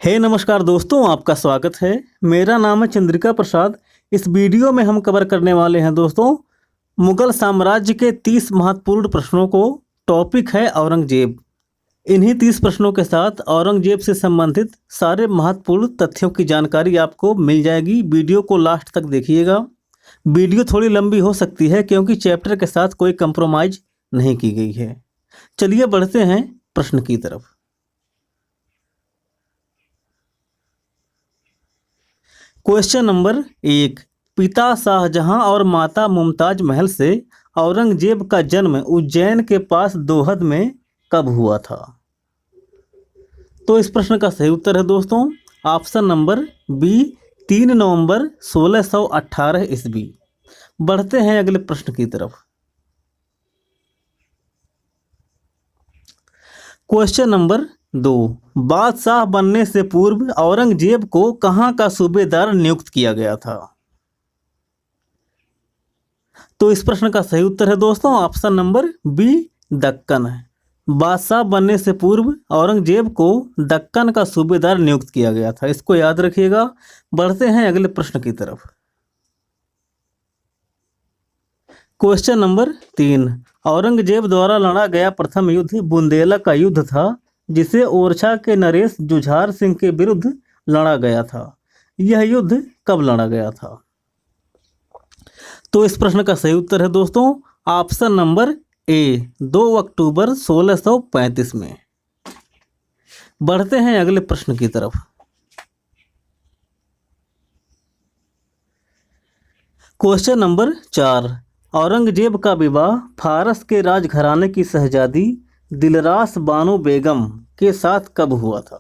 नमस्कार दोस्तों, आपका स्वागत है। मेरा नाम है चंद्रिका प्रसाद। इस वीडियो में हम कवर करने वाले हैं दोस्तों मुगल साम्राज्य के 30 महत्वपूर्ण प्रश्नों को। टॉपिक है औरंगजेब। इन्हीं 30 प्रश्नों के साथ औरंगजेब से संबंधित सारे महत्वपूर्ण तथ्यों की जानकारी आपको मिल जाएगी। वीडियो को लास्ट तक देखिएगा। वीडियो थोड़ी लंबी हो सकती है क्योंकि चैप्टर के साथ कोई कंप्रोमाइज नहीं की गई है। चलिए बढ़ते हैं प्रश्न की तरफ। Question number 1। पिता शाहजहां और माता मुमताज महल से औरंगजेब का जन्म उज्जैन के पास दोहद में कब हुआ था? तो इस प्रश्न का सही उत्तर है दोस्तों ऑप्शन नंबर बी, 3 नवंबर 1618 ईस्वी। बढ़ते हैं अगले प्रश्न की तरफ। Question number 2। बादशाह बनने से पूर्व औरंगजेब को कहाँ का सूबेदार नियुक्त किया गया था? तो इस प्रश्न का सही उत्तर है दोस्तों ऑप्शन नंबर बी, दक्कन है। बादशाह बनने से पूर्व औरंगजेब को दक्कन का सूबेदार नियुक्त किया गया था, इसको याद रखिएगा। बढ़ते हैं अगले प्रश्न की तरफ। Question number 3। औरंगजेब द्वारा लड़ा गया प्रथम युद्ध बुंदेला का युद्ध था, जिसे ओरछा के नरेश जुझार सिंह के विरुद्ध लड़ा गया था। यह युद्ध कब लड़ा गया था? तो इस प्रश्न का सही उत्तर है दोस्तों ऑप्शन नंबर ए, 2 अक्टूबर 1635 में। बढ़ते हैं अगले प्रश्न की तरफ। Question number 4। औरंगजेब का विवाह फारस के राजघराने की शहजादी दिलरास बानो बेगम के साथ कब हुआ था?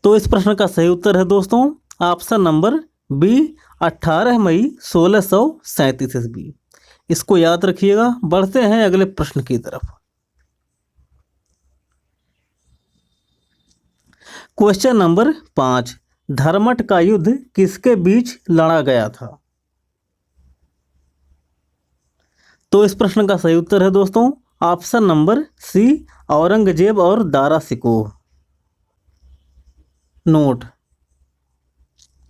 तो इस प्रश्न का सही उत्तर है दोस्तों ऑप्शन नंबर बी, 18 मई 1637 ईस्वी। इसको याद रखिएगा। बढ़ते हैं अगले प्रश्न की तरफ। Question number 5। धर्मट का युद्ध किसके बीच लड़ा गया था? तो इस प्रश्न का सही उत्तर है दोस्तों ऑप्शन नंबर सी, औरंगजेब और दारा शिकोह। नोट: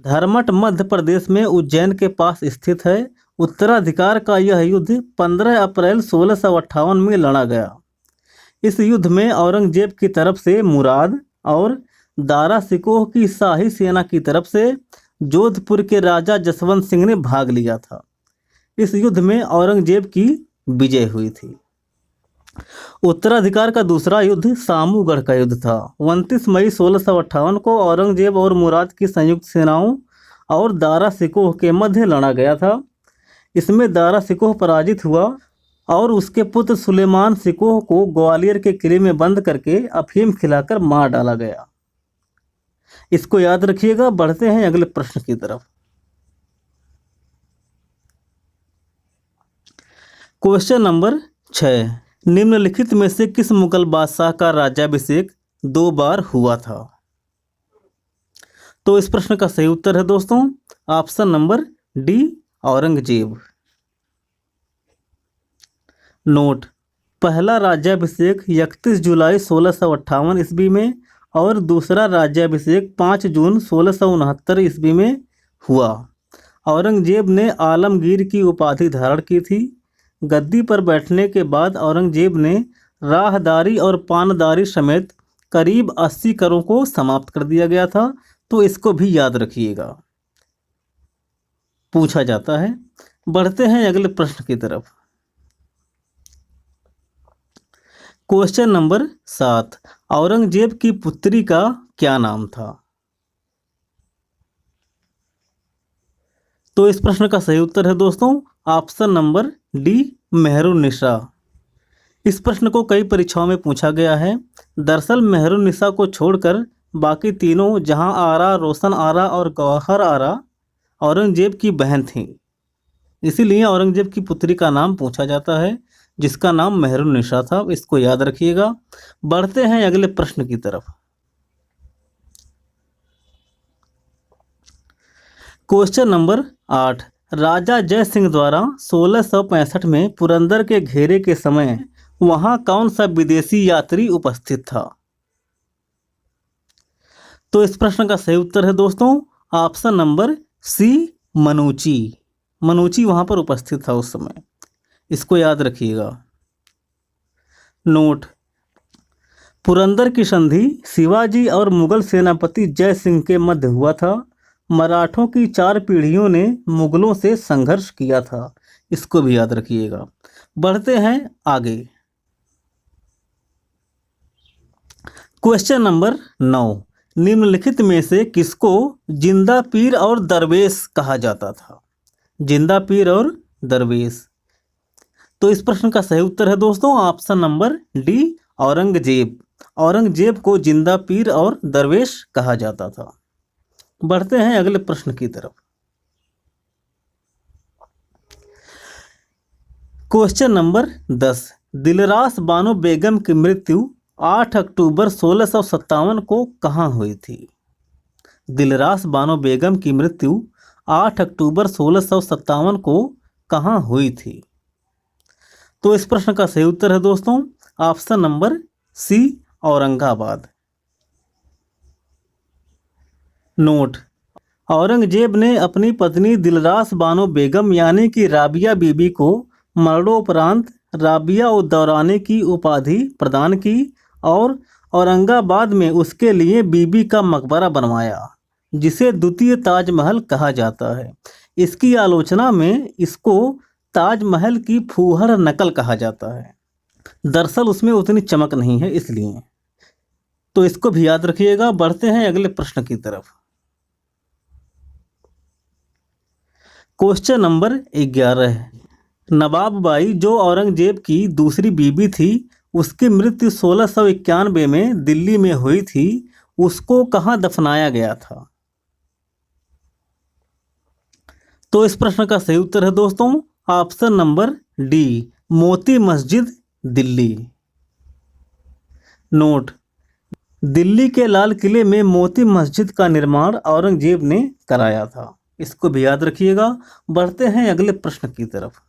धर्मट मध्य प्रदेश में उज्जैन के पास स्थित है। उत्तराधिकार का यह युद्ध 15 अप्रैल 1658 में लड़ा गया। इस युद्ध में औरंगजेब की तरफ से मुराद और दारा शिकोह की शाही सेना की तरफ से जोधपुर के राजा जसवंत सिंह ने भाग लिया था। इस युद्ध में औरंगजेब की विजय हुई थी। उत्तराधिकार का दूसरा युद्ध सामूगढ़ का युद्ध था। 29 मई 1658 को औरंगजेब और मुराद की संयुक्त सेनाओं और दारा शिकोह के मध्य लड़ा गया था। इसमें दारा शिकोह पराजित हुआ और उसके पुत्र सुलेमान शिकोह को ग्वालियर के किले में बंद करके अफीम खिलाकर मार डाला गया। इसको याद रखिएगा। बढ़ते हैं अगले प्रश्न की तरफ। Question number 6। निम्नलिखित में से किस मुगल बादशाह का राज्याभिषेक 2 बार हुआ था? तो इस प्रश्न का सही उत्तर है दोस्तों option number D, Aurangzeb. Note: पहला राज्याभिषेक 31 जुलाई 1658 ईस्वी में और दूसरा राज्याभिषेक 5 जून 1669 ईस्वी में हुआ। औरंगजेब ने आलमगीर की उपाधि धारण की थी। गद्दी पर बैठने के बाद औरंगजेब ने राहदारी और पानदारी समेत करीब 80 करों को समाप्त कर दिया गया था। तो इसको भी याद रखिएगा, पूछा जाता है। बढ़ते हैं अगले प्रश्न की तरफ। Question number 7। औरंगजेब की पुत्री का क्या नाम था? तो इस प्रश्न का सही उत्तर है दोस्तों ऑप्शन नंबर डी, मेहरुन्निसा। इस प्रश्न को कई परीक्षाओं में पूछा गया है। दरअसल मेहरुन्निसा को छोड़कर बाकी तीनों जहां आरा, रोशन आरा और गौहर आरा औरंगजेब की बहन थीं। इसीलिए औरंगजेब की पुत्री का नाम पूछा जाता है, जिसका नाम मेहरुन्निसा था। इसको याद रखिएगा। बढ़ते हैं अगले प्रश्न की तरफ। Question number 8। राजा जय सिंह द्वारा 1665 में पुरंदर के घेरे के समय वहां कौन सा विदेशी यात्री उपस्थित था? तो इस प्रश्न का सही उत्तर है दोस्तों ऑप्शन नंबर सी, मनुची। मनुची वहां पर उपस्थित था उस समय, इसको याद रखिएगा। नोट, पुरंदर की संधि शिवाजी और मुगल सेनापति जय सिंह के मध्य हुआ था। मराठों की 4 पीढ़ियों ने मुगलों से संघर्ष किया था, इसको भी याद रखिएगा। बढ़ते हैं आगे। क्वेश्चन नंबर 9, निम्नलिखित में से किसको जिंदा पीर और दरवेश कहा जाता था? जिंदा पीर और दरवेश। तो इस प्रश्न का सही उत्तर है दोस्तों option number D, Aurangzeb. Aurangzeb को जिंदा पीर और दरवेश कहा जाता था। बढ़ते हैं अगले प्रश्न की तरफ। क्वेश्चन नंबर 10, दिलरास बानो बेगम की मृत्यु 8 अक्टूबर 1657 को कहाँ हुई थी? दिलरास बानो बेगम की मृत्यु 8 अक्टूबर 1657 को कहाँ हुई थी? तो इस प्रश्न का सही उत्तर है दोस्तों option number C, Aurangabad. Note, Aurangzeb ने अपनी पत्नी दिलरास बानो बेगम यानी कि राबिया बीबी को मरणोपरांत राबिया उद दौरानी की उपाधि प्रदान की और औरंगाबाद में उसके लिए बीबी का मकबरा बनवाया, जिसे द्वितीय ताजमहल कहा जाता है। इसकी आलोचना में इसको ताजमहल की फूहड़ नकल कहा जाता है। दरअसल उसमें उतनी चमक नहीं है, इसलिए तो इसको भी याद रखिएगा। बढ़ते हैं अगले प्रश्न की तरफ। क्वेश्चन नंबर 11, नवाब बाई जो औरंगजेब की दूसरी बीबी थी, उसकी मृत्यु 1691 में दिल्ली में हुई थी, उसको कहाँ दफनाया गया था? तो इस प्रश्न का सही उत्तर है दोस्तों option number D, Moti Masjid, Delhi. Note, Delhi के लाल किले में मोती मस्जिद का निर्माण औरंगजेब ने कराया था, इसको भी याद रखिएगा। बढ़ते हैं अगले प्रश्न की तरफ।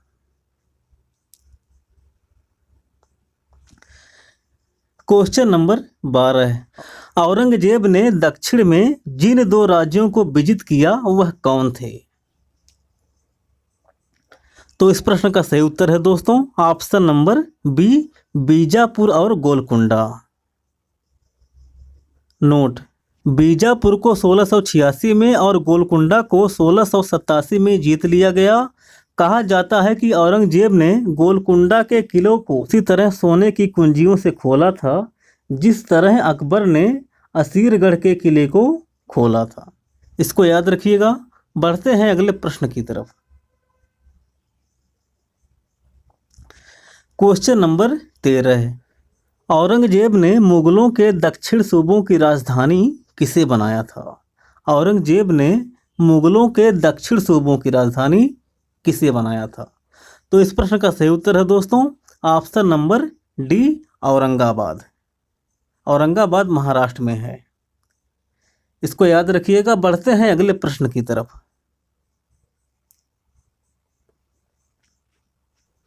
क्वेश्चन नंबर 12, औरंगजेब ने दक्षिण में जिन 2 राज्यों को विजित किया वह कौन थे? तो इस प्रश्न का सही उत्तर है दोस्तों ऑप्शन नंबर बी, बीजापुर और गोलकुंडा। नोट, बीजापुर को 1686 में और गोलकुंडा को 1687 में जीत लिया गया। कहा जाता है कि औरंगजेब ने गोलकुंडा के किलों को उसी तरह सोने की कुंजियों से खोला था जिस तरह अकबर ने असीरगढ़ के किले को खोला था, इसको याद रखिएगा। बढ़ते हैं अगले प्रश्न की तरफ। क्वेश्चन नंबर 13, औरंगजेब ने मुगलों के दक्षिण सूबों की राजधानी किसे बनाया था? औरंगजेब ने मुगलों के दक्षिण सूबों की राजधानी किसे बनाया था? तो इस प्रश्न का सही उत्तर है दोस्तों option number D, Aurangabad. Aurangabad Maharashtra में है, इसको याद रखिएगा। बढ़ते हैं अगले प्रश्न की तरफ।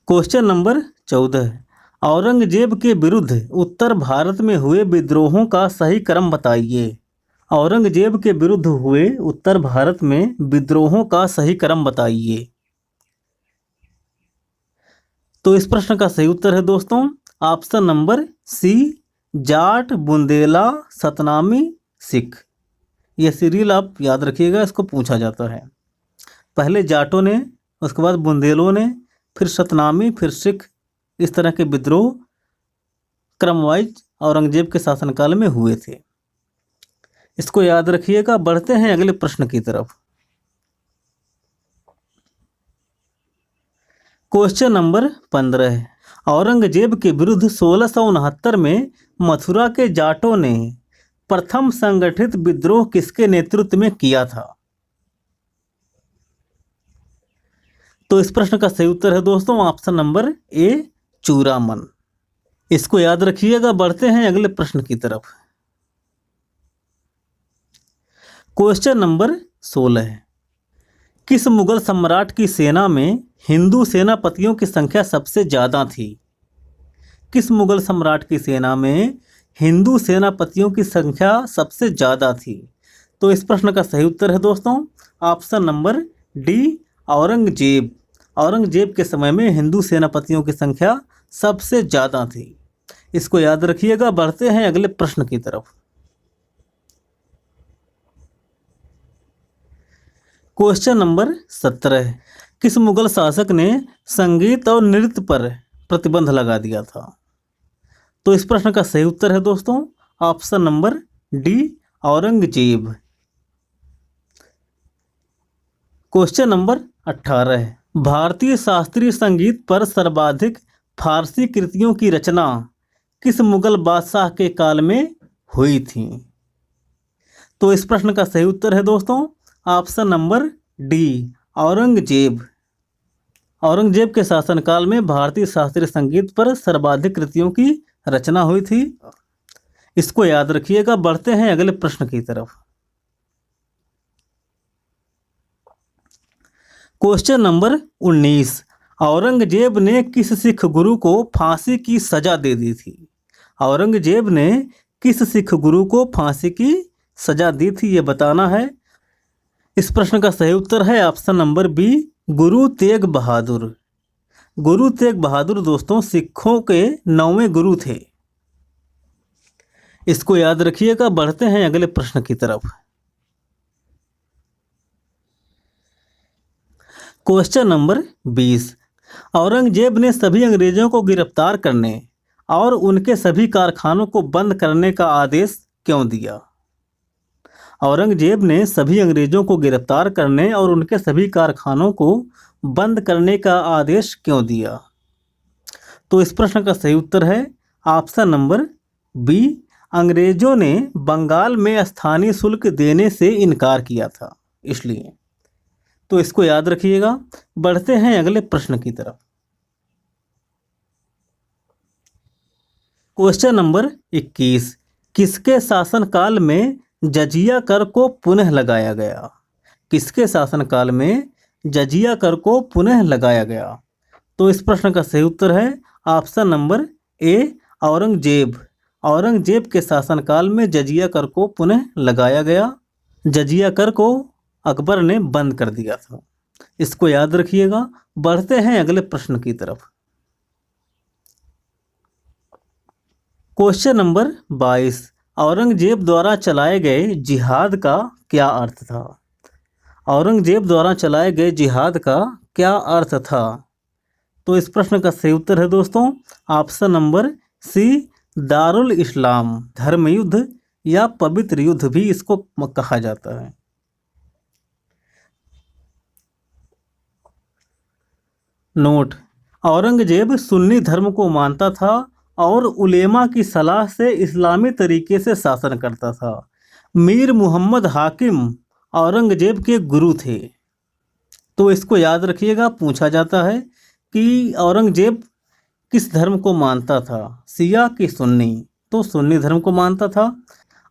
क्वेश्चन नंबर 14, औरंगजेब के विरुद्ध उत्तर भारत में हुए विद्रोहों का सही क्रम बताइए। औरंगजेब के विरुद्ध हुए उत्तर भारत में विद्रोहों का सही क्रम बताइए। तो इस प्रश्न का सही उत्तर है दोस्तों option number C, Jat, Bundela, Satnami, Sikh. यह सीरियल आप याद रखिएगा, इसको पूछा जाता है। पहले जाटों ने, उसके बाद बुंदेलों ने, फिर सतनामी, फिर सिख, इस तरह के विद्रोह क्रमवाइज औरंगजेब के शासनकाल में हुए थे, इसको याद रखिएगा। बढ़ते हैं अगले प्रश्न की तरफ। क्वेश्चन नंबर 15, औरंगजेब के विरुद्ध 1669 में मथुरा के जाटों ने प्रथम संगठित विद्रोह किसके नेतृत्व में किया था? तो इस प्रश्न का सही उत्तर है दोस्तों ऑप्शन नंबर ए, चूरामन। इसको याद रखिएगा। बढ़ते हैं अगले प्रश्न की तरफ। क्वेश्चन नंबर 16, किस मुगल सम्राट की सेना में हिंदू सेनापतियों की संख्या सबसे ज्यादा थी? किस मुगल सम्राट की सेना में हिंदू सेनापतियों की संख्या सबसे ज़्यादा थी? तो इस प्रश्न का सही उत्तर है दोस्तों option number D, Aurangzeb. Aurangzeb के समय में हिंदू सेनापतियों की संख्या सबसे ज़्यादा थी। इसको याद रखिएगा। बढ़ते हैं अगले प्रश्न की तरफ। क्वेश्चन नंबर 17, किस मुगल शासक ने संगीत और नृत्य पर प्रतिबंध लगा दिया था? तो इस प्रश्न का सही उत्तर है दोस्तों option number D, Aurangzeb. Question number 18, भारतीय शास्त्रीय संगीत पर सर्वाधिक फारसी कृतियों की रचना किस मुगल बादशाह के काल में हुई थी? तो इस प्रश्न का सही उत्तर है दोस्तों option number D, Aurangzeb. Aurangzeb के शासनकाल में भारतीय शास्त्रीय संगीत पर सर्वाधिक कृतियों की रचना हुई थी। इसको याद रखिएगा। बढ़ते हैं अगले प्रश्न की तरफ। क्वेश्चन नंबर 19, औरंगजेब ने किस सिख गुरु को फांसी की सजा दे दी थी? औरंगजेब ने किस सिख गुरु को फांसी की सजा दी थी, ये बताना है। इस प्रश्न का सही उत्तर है option number B, Guru Tegh Bahadur. Guru Tegh Bahadur दोस्तों सिखों के 9वें गुरु थे। इसको याद रखिएगा। बढ़ते हैं अगले प्रश्न की तरफ। क्वेश्चन नंबर 20, औरंगजेब ने सभी अंग्रेजों को गिरफ्तार करने और उनके सभी कारखानों को बंद करने का आदेश क्यों दिया? औरंगजेब ने सभी अंग्रेजों को गिरफ्तार करने और उनके सभी कारखानों को बंद करने का आदेश क्यों दिया? तो इस प्रश्न का सही उत्तर है ऑप्शन नंबर बी, अंग्रेजों ने बंगाल में स्थानीय शुल्क देने से इनकार किया था, इसलिए। तो इसको याद रखिएगा। बढ़ते हैं अगले प्रश्न की तरफ। क्वेश्चन नंबर 21, किसके शासनकाल में जजिया कर को पुनः लगाया गया? किसके शासनकाल में जजिया कर को पुनः लगाया गया? तो इस प्रश्न का सही उत्तर है option number A, Aurangzeb. Aurangzeb के शासनकाल में जजिया कर को पुनः लगाया गया। जजिया कर को अकबर ने बंद कर दिया था। इसको याद रखिएगा। बढ़ते हैं अगले प्रश्न की तरफ। क्वेश्चन नंबर 22, औरंगजेब द्वारा चलाए गए जिहाद का क्या अर्थ था? औरंगजेब द्वारा चलाए गए जिहाद का क्या अर्थ था? तो इस प्रश्न का सही उत्तर है दोस्तों ऑप्शन नंबर सी, दारुल इस्लाम। धर्म युद्ध या पवित्र युद्ध भी इसको कहा जाता है। नोट, औरंगजेब सुन्नी धर्म को मानता था और उलेमा की सलाह से इस्लामी तरीके से शासन करता था। मीर मुहम्मद हाकिम औरंगजेब के गुरु थे। तो इसको याद रखिएगा। पूछा जाता है कि औरंगजेब किस धर्म को मानता था, शिया की सुन्नी? तो सुन्नी धर्म को मानता था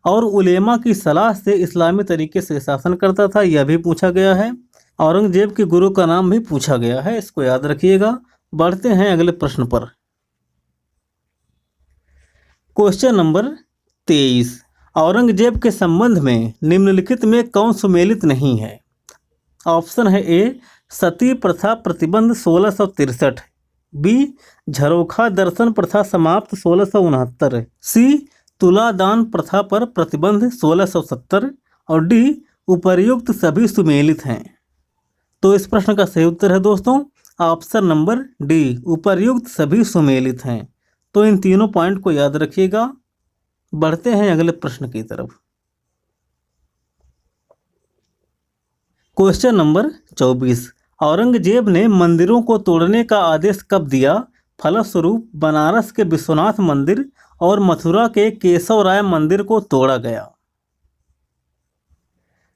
और उलेमा की सलाह से इस्लामी तरीके से शासन करता था, यह भी पूछा गया है। औरंगजेब के गुरु का नाम भी पूछा गया है, इसको याद रखिएगा। बढ़ते हैं अगले प्रश्न पर। क्वेश्चन नंबर 23, औरंगजेब के संबंध में निम्नलिखित में कौन सुमेलित नहीं है? ऑप्शन है ए, सती प्रथा प्रतिबंध 1663, बी, झरोखा दर्शन प्रथा समाप्त 1669, सी, तुलादान प्रथा पर प्रतिबंध 1670 और डी, उपर्युक्त सभी सुमेलित हैं। तो इस प्रश्न का सही उत्तर है दोस्तों ऑप्शन नंबर डी, उपर्युक्त सभी सुमेलित हैं। तो इन तीनों पॉइंट को याद रखिएगा। बढ़ते हैं अगले प्रश्न की तरफ। क्वेश्चन नंबर 24, औरंगजेब ने मंदिरों को तोड़ने का आदेश कब दिया? फलस्वरूप बनारस के विश्वनाथ मंदिर और मथुरा के केशव राय मंदिर को तोड़ा गया।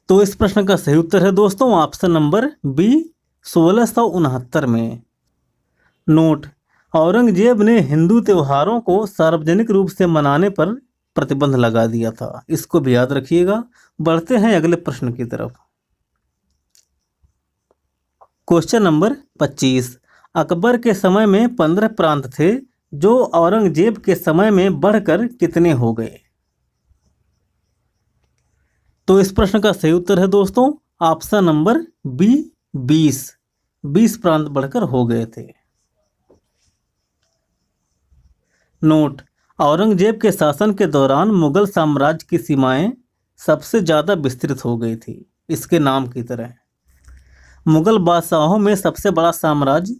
तो इस प्रश्न का सही उत्तर है दोस्तों ऑप्शन नंबर बी, 1669 में। नोट, औरंगजेब ने हिंदू त्योहारों को सार्वजनिक रूप से मनाने पर प्रतिबंध लगा दिया था, इसको भी याद रखिएगा। बढ़ते हैं अगले प्रश्न की तरफ। क्वेश्चन नंबर 25, अकबर के समय में 15 प्रांत थे जो औरंगजेब के समय में बढ़कर कितने हो गए? तो इस प्रश्न का सही उत्तर है दोस्तों ऑप्शन नंबर बी 20 प्रांत बढ़कर हो गए थे। नोट, औरंगजेब के शासन के दौरान मुगल साम्राज्य की सीमाएं सबसे ज़्यादा विस्तृत हो गई थी इसके नाम की तरह। मुगल बादशाहों में सबसे बड़ा साम्राज्य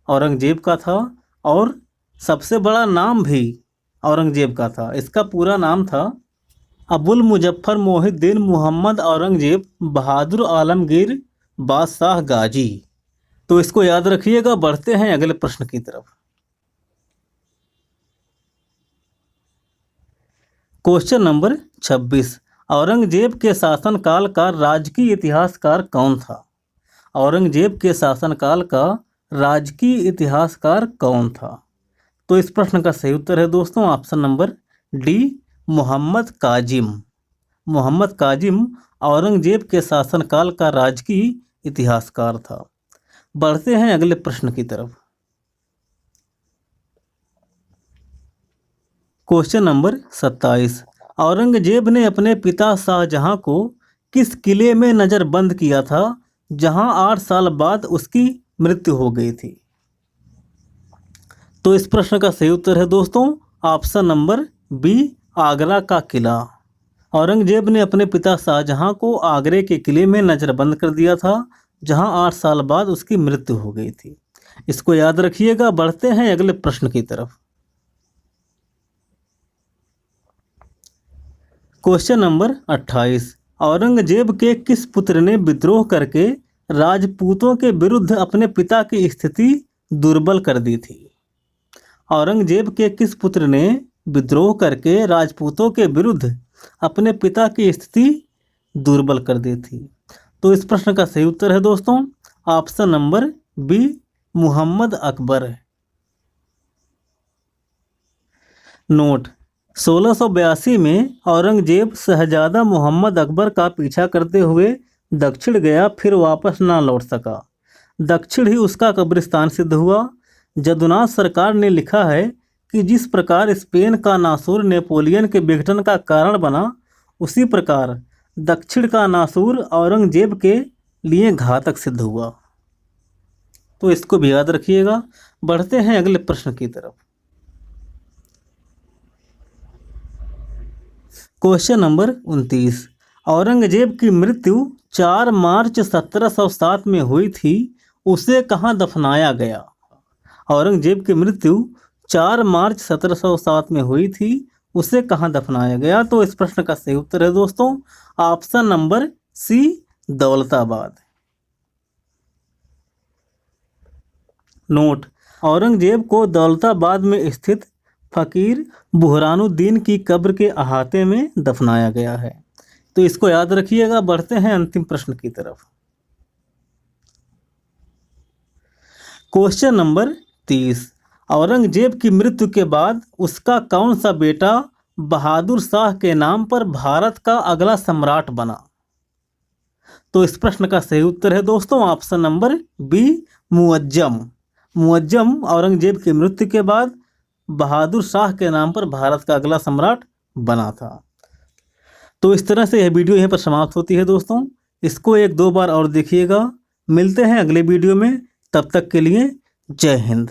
औरंगजेब का था और सबसे बड़ा नाम भी औरंगजेब का था। इसका पूरा नाम था अबुल मुजफ्फर मोहिउद्दीन मोहम्मद औरंगजेब बहादुर आलमगीर बादशाह गाजी। तो इसको याद रखिएगा। बढ़ते हैं अगले प्रश्न की तरफ। क्वेश्चन नंबर 26, औरंगजेब के शासनकाल का राजकीय इतिहासकार कौन था? औरंगजेब के शासनकाल का राजकीय इतिहासकार कौन था? तो इस प्रश्न का सही उत्तर है दोस्तों option number D Mohammad Kazim. Mohammad Kazim Aurangzeb के शासनकाल का राजकीय इतिहासकार था। बढ़ते हैं अगले प्रश्न की तरफ। क्वेश्चन नंबर 27, औरंगजेब ने अपने पिता शाहजहां को किस किले में नज़रबंद किया था जहां 8 साल बाद उसकी मृत्यु हो गई थी? तो इस प्रश्न का सही उत्तर है दोस्तों ऑप्शन नंबर बी आगरा का किला। औरंगजेब ने अपने पिता शाहजहां को आगरे के किले में नज़रबंद कर दिया था जहां 8 साल बाद उसकी मृत्यु हो गई थी। इसको याद रखिएगा। बढ़ते हैं अगले प्रश्न की तरफ। क्वेश्चन नंबर 28, औरंगजेब के किस पुत्र ने विद्रोह करके राजपूतों के विरुद्ध अपने पिता की स्थिति दुर्बल कर दी थी? औरंगजेब के किस पुत्र ने विद्रोह करके राजपूतों के विरुद्ध अपने पिता की स्थिति दुर्बल कर दी थी? तो इस प्रश्न का सही उत्तर है दोस्तों option number B Muhammad Akbar. Note, 1682 में औरंगजेब शहजादा मोहम्मद अकबर का पीछा करते हुए दक्षिण गया, फिर वापस ना लौट सका। दक्षिण ही उसका कब्रिस्तान सिद्ध हुआ। जदुनाथ सरकार ने लिखा है कि जिस प्रकार स्पेन का नासूर नेपोलियन के विघटन का कारण बना, उसी प्रकार दक्षिण का नासूर औरंगजेब के लिए घातक सिद्ध हुआ। तो इसको भी याद रखिएगा। बढ़ते हैं अगले प्रश्न की तरफ। क्वेश्चन नंबर 29, औरंगजेब की मृत्यु 4 मार्च 1707 में हुई थी, उसे कहाँ दफनाया गया? औरंगजेब की मृत्यु 4 मार्च 1707 में हुई थी, उसे कहाँ दफनाया गया? तो इस प्रश्न का सही उत्तर है दोस्तों option number C Daulatabad. Note, Aurangzeb को दौलताबाद में स्थित फ़कीर बुहरानुद्दीन की कब्र के अहाते में दफनाया गया है। तो इसको याद रखिएगा। बढ़ते हैं अंतिम प्रश्न की तरफ। क्वेश्चन नंबर 30, औरंगजेब की मृत्यु के बाद उसका कौन सा बेटा बहादुर शाह के नाम पर भारत का अगला सम्राट बना? तो इस प्रश्न का सही उत्तर है दोस्तों option number B Muazzam. Muazzam Aurangzeb की मृत्यु के बाद बहादुर शाह के नाम पर भारत का अगला सम्राट बना था। तो इस तरह से यह वीडियो यहीं पर समाप्त होती है दोस्तों। इसको 1-2 बार और देखिएगा। मिलते हैं अगले वीडियो में। तब तक के लिए जय हिंद।